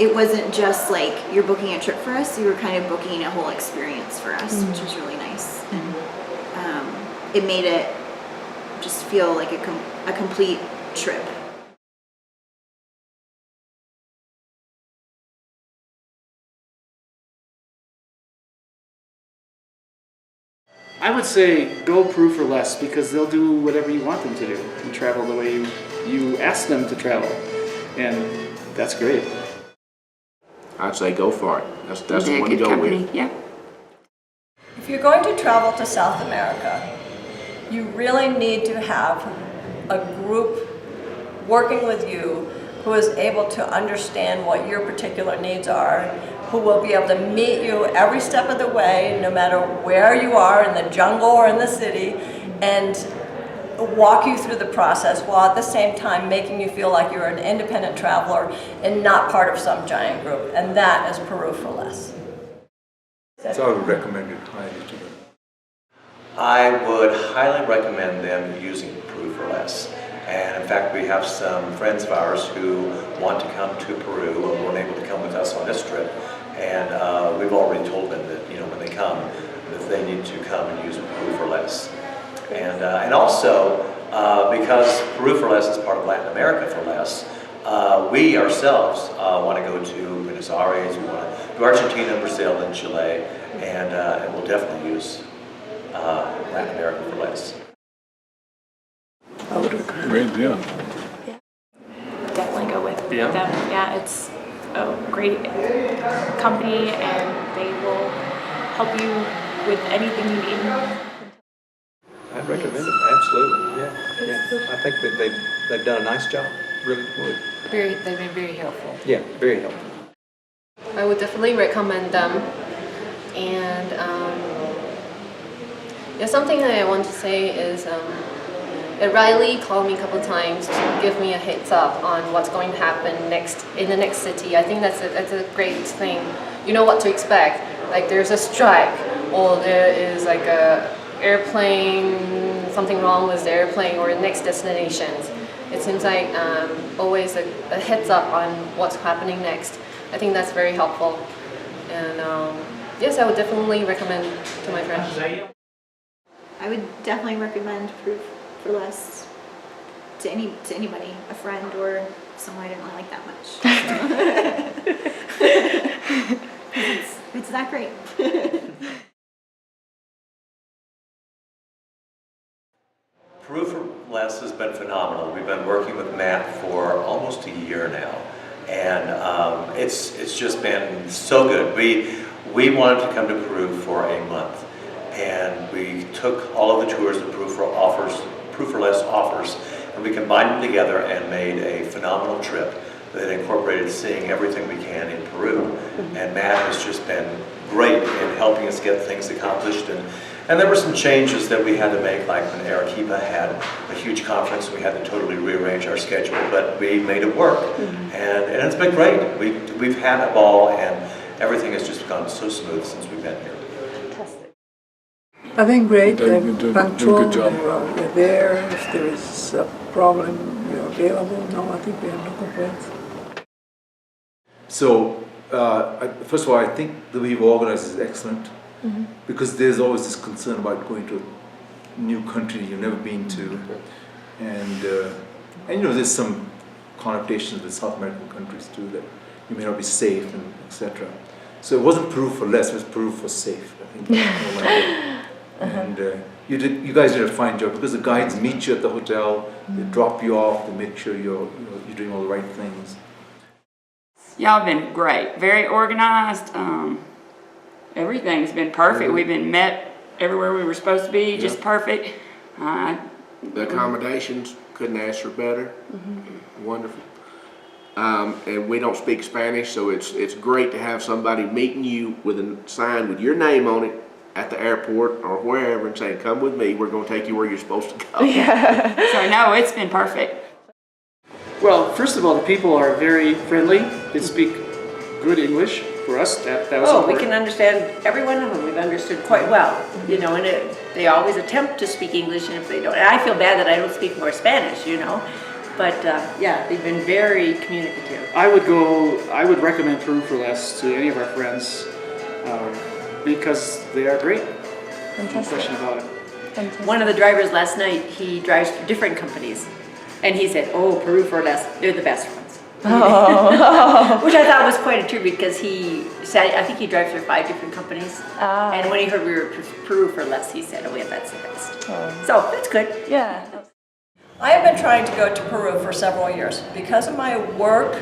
it wasn't just like you're booking a trip for us, you were kind of booking a whole experience for us, which was really nice. And it made it just feel like a complete trip. I would say go Peru for less, because they'll do whatever you want them to do and travel the way you ask them to travel. And that's great. I'd say go for it. That's the one to go with. Yeah. If you're going to travel to South America, you really need to have a group working with you who is able to understand what your particular needs are, who will be able to meet you every step of the way, no matter where you are, in the jungle or in the city, and walk you through the process while at the same time making you feel like you're an independent traveler and not part of some giant group. And that is Peru for less. So I would recommend it highly to them. I would highly recommend them using Peru for less. And in fact, we have some friends of ours who want to come to Peru and weren't able to come with us on this trip. And we've already told them that, when they come, that they need to come and use Peru for less. And also, because Peru for less is part of Latin America for less, we ourselves want to go to Buenos Aires, we want to do Argentina, Brazil, and Chile, and we'll definitely use Latin America for less. I would agree. Great, yeah. Definitely go with them. Yeah. It's a great company and they will help you with anything you need. I'd recommend them, absolutely. Yeah. I think that they've done a nice job. Really would. They've been very helpful. Yeah, very helpful. I would definitely recommend them. And something that I want to say is Riley called me a couple of times to give me a heads up on what's going to happen next in the next city. I think that's a great thing. You know what to expect. Like there's a strike, or there is like a airplane, something wrong with the airplane or the next destinations. It seems like always a heads up on what's happening next. I think that's very helpful. And yes, I would definitely recommend to my friends. I would definitely recommend Peru for less to anybody, a friend or someone I didn't really like that much. it's that great. Peru for less has been phenomenal. We've been working with Matt for almost a year now, and it's just been so good. We wanted to come to Peru for a month, and we took all of the tours that Peru for less offers, and we combined them together and made a phenomenal trip that incorporated seeing everything we can in Peru. And Matt has just been great in helping us get things accomplished. And there were some changes that we had to make, like when Arequipa had a huge conference, we had to totally rearrange our schedule, but we made it work. And it's been great. We've had a ball, and everything has just gone so smooth since we've been here. I think great. They're They're punctual. good job. They're there. If there is a problem, you're available. No, I think we have no complaints. So, first of all, I think the way you've organized is excellent, because there's always this concern about going to a new country you've never been to, and there's some connotations with South American countries too, that you may not be safe and etc. So it wasn't Peru for less; it was Peru for safe. I think. And you guys did a fine job, because the guides meet you at the hotel, they drop you off, they make sure you're doing all the right things. Y'all have been great, very organized. Everything's been perfect. We've been met everywhere we were supposed to be, just perfect. The accommodations, couldn't ask for better. Wonderful. And we don't speak Spanish, so it's great to have somebody meeting you with a sign with your name on it at the airport or wherever and saying, "Come with me, we're going to take you where you're supposed to go." So no, it's been perfect. Well, first of all, the people are very friendly. They speak good English for us. That was important. We can understand every one of them. We've understood quite well, and they always attempt to speak English, and if they don't, and I feel bad that I don't speak more Spanish, But yeah, they've been very communicative. I would recommend Peru for Less to any of our friends because they are great. No question about it. One of the drivers last night, he drives for different companies. And he said, oh, Peru for Less, they're the best ones. Oh. Which I thought was quite a tribute because he said, I think he drives for 5 different companies. And when he heard we were Peru for Less, he said, oh yeah, that's the best. So that's good. Yeah. I have been trying to go to Peru for several years. Because of my work,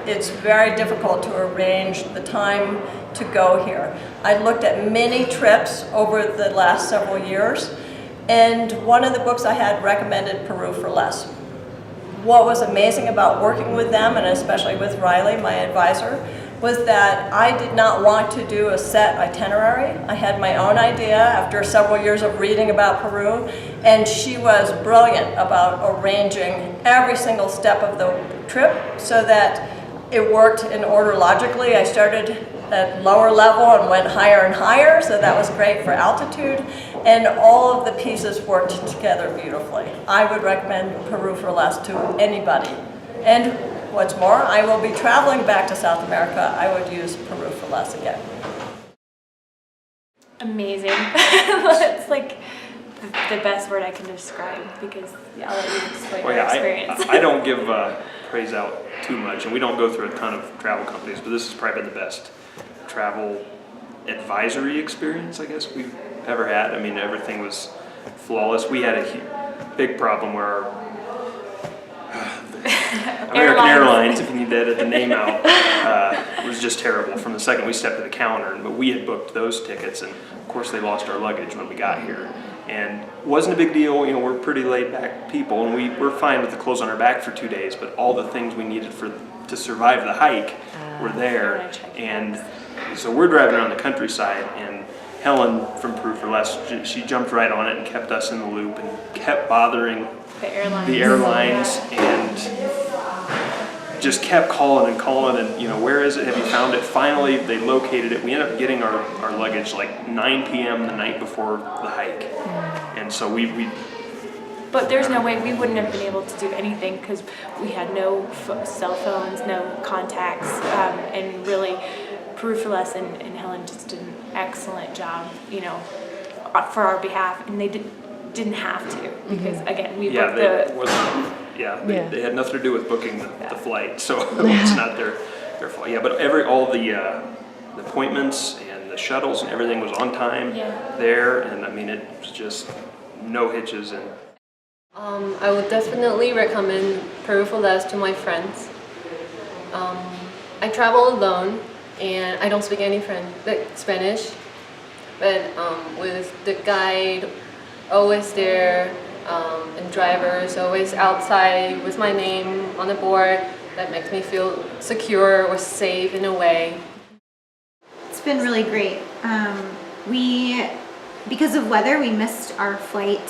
it's very difficult to arrange the time to go here. I looked at many trips over the last several years, and one of the books I had recommended Peru for Less. What was amazing about working with them, and especially with Riley, my advisor, was that I did not want to do a set itinerary. I had my own idea after several years of reading about Peru, and she was brilliant about arranging every single step of the trip so that it worked in order logically. I started at lower level and went higher and higher, so that was great for altitude, and all of the pieces worked together beautifully. I would recommend Peru for Less to anybody. And what's more, I will be traveling back to South America. I would use Peru for Less again. Amazing. It's like the best word I can describe because I'll let you explain your experience. I don't give praise out too much, and we don't go through a ton of travel companies, but this has probably been the best travel advisory experience I guess we've ever had. I mean, everything was flawless. We had a big problem where our American Airlines, if you need to edit the name out, was just terrible from the second we stepped to the counter. But we had booked those tickets, and of course they lost our luggage when we got here. And it wasn't a big deal, you know, we're pretty laid back people, and we're fine with the clothes on our back for 2 days, but all the things we needed to survive the hike were there. And so we're driving around the countryside, and Helen from Peru for Less, she jumped right on it and kept us in the loop and kept bothering the airlines and just kept calling and, you know, where is it? Have you found it? Finally, they located it. We ended up getting our luggage like 9 p.m. the night before the hike. And so we But there's no way we wouldn't have been able to do anything because we had no cell phones, no contacts, and really Peru for Less and Helen just did an excellent job, you know, for our behalf, and they didn't have to because again we booked they had nothing to do with booking the flight, so it's not their fault. Yeah, but all the appointments and the shuttles and everything was on time there, and I mean it was just no hitches. And I would definitely recommend Peru for Less to my friends. I travel alone and I don't speak any Spanish, but with the guide always there and drivers always outside with my name on the board, that makes me feel secure or safe in a way. It's been really great. Because of weather, we missed our flight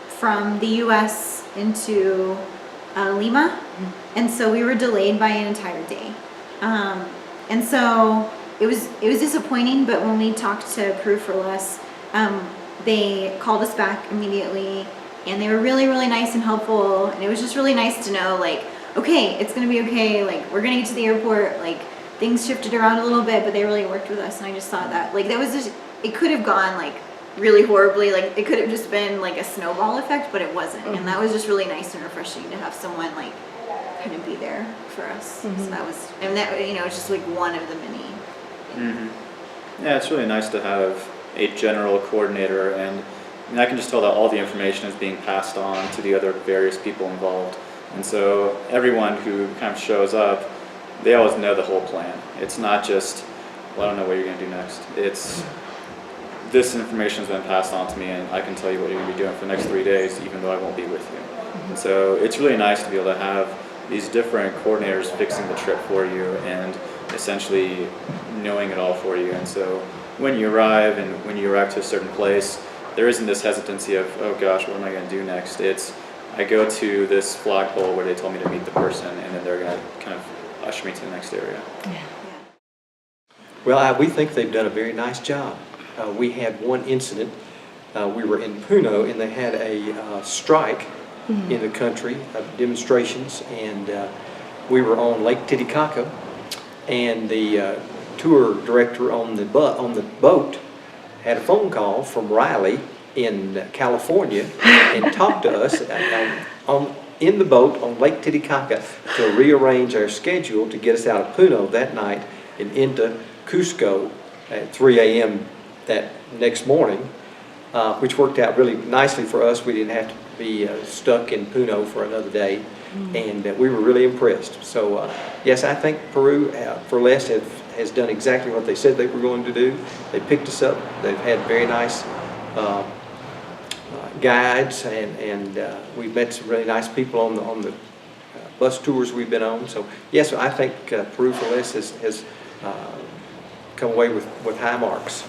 from the U.S. into Lima, and so we were delayed by an entire day. And so it was disappointing. But when we talked to Peru for Less, they called us back immediately, and they were really, really nice and helpful. And it was just really nice to know, like, okay, it's gonna be okay. Like, we're gonna get to the airport. Like, things shifted around a little bit, but they really worked with us. And I just thought that, like, that was just, it could have gone like really horribly. Like, it could have just been like a snowball effect, but it wasn't. And that was just really nice and refreshing to have someone like kind of be there for us. So that was, and that, you know, it's just like one of the many. Yeah, it's really nice to have a general coordinator, and I mean, I can just tell that all the information is being passed on to the other various people involved. And so everyone who kind of shows up, they always know the whole plan. It's not just, well, I don't know what you're going to do next. It's, this information has been passed on to me, and I can tell you what you're going to be doing for the next 3 days, even though I won't be with you. And so it's really nice to be able to have these different coordinators fixing the trip for you and essentially knowing it all for you. And so when you arrive to a certain place, there isn't this hesitancy of, oh gosh, what am I going to do next? It's, I go to this flagpole where they told me to meet the person, and then they're going to kind of usher me to the next area. Well, we think they've done a very nice job. We had one incident. We were in Puno, and they had a strike in the country of demonstrations, and we were on Lake Titicaca, and the tour director on the boat had a phone call from Riley in California and talked to us in the boat on Lake Titicaca to rearrange our schedule to get us out of Puno that night and into Cusco at 3 a.m. that next morning, which worked out really nicely for us. We didn't have to be stuck in Puno for another day, and we were really impressed. So yes, I think Peru for Less has done exactly what they said they were going to do. They picked us up. They've had very nice guides, and we've met some really nice people on the bus tours we've been on. So yes, I think Peru for Less has come away with high marks.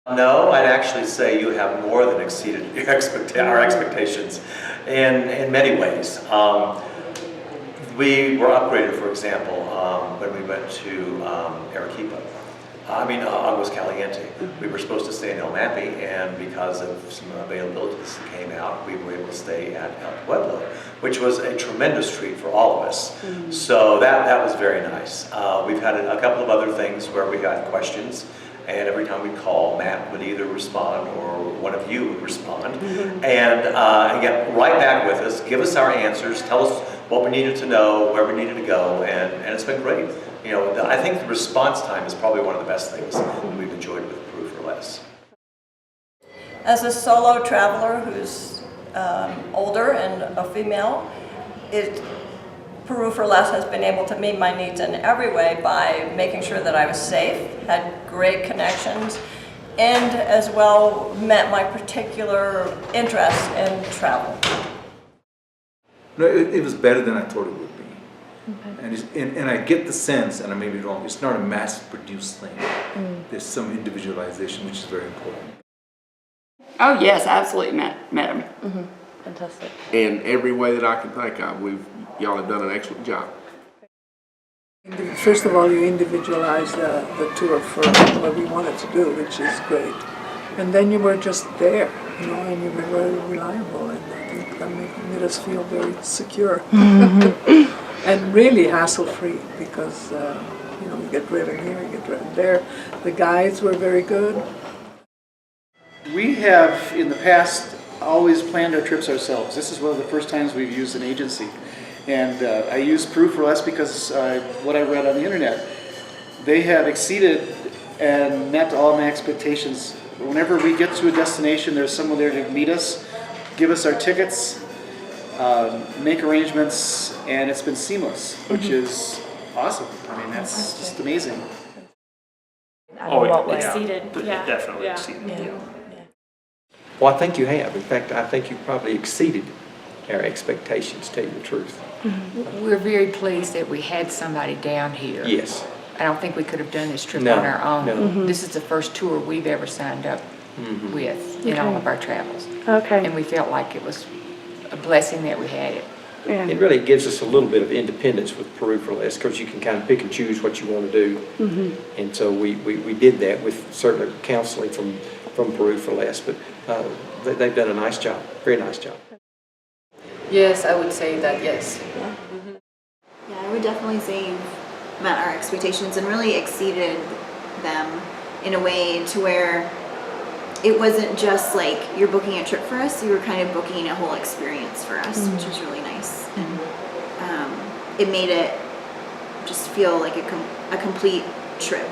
No, I'd actually say you have more than exceeded our expectations in many ways. We were upgraded, for example, when we went to Arequipa. Aguas Caliente. We were supposed to stay in El Mapi, and because of some availabilities that came out, we were able to stay at El Pueblo, which was a tremendous treat for all of us. So that was very nice. We've had a couple of other things where we got questions, and every time we call, Matt would either respond or one of you would respond, and get right back with us, give us our answers, tell us what we needed to know, where we needed to go, and it's been great. You know, I think the response time is probably one of the best things we've enjoyed with Peru for Less. As a solo traveler who's older and a female, Peru for Less has been able to meet my needs in every way by making sure that I was safe, had great connections, and as well met my particular interest in travel. No, it was better than I thought it would be. And I get the sense, and I may be wrong, it's not a mass-produced thing. There's some individualization, which is very important. Oh yes, absolutely met them. Fantastic. In every way that I can think of, y'all have done an excellent job. First of all, you individualize the tour for what we wanted to do, which is great. And then you were just there, and you were very reliable, and I think that made us feel very secure. And really hassle-free, because you get driven here, you get driven there. The guides were very good. We have, in the past, always planned our trips ourselves. This is one of the first times we've used an agency. And I use Peru for Less because what I read on the internet, they have exceeded and met all my expectations. Whenever we get to a destination, there's someone there to meet us, give us our tickets, make arrangements, and it's been seamless, which is awesome. I mean, that's just amazing. Exceeded. Yeah. Definitely exceeded. Yeah. Well, I think you have. In fact, I think you probably exceeded our expectations, to tell you the truth. We're very pleased that we had somebody down here. Yes. I don't think we could have done this trip No, on our own. no. This is the first tour we've ever signed up with in all of our travels. Okay. And we felt like it was a blessing that we had it. Yeah. It really gives us a little bit of independence with Peru for Less, because you can kind of pick and choose what you want to do. And so we did that with certainly counseling from Peru for Less, but they've done a nice job, very nice job. Yes, I would say that, yes. Yeah, I would definitely say you've met our expectations and really exceeded them in a way to where it wasn't just like you're booking a trip for us, you were kind of booking a whole experience for us, which was really nice. And it made it just feel like a complete trip.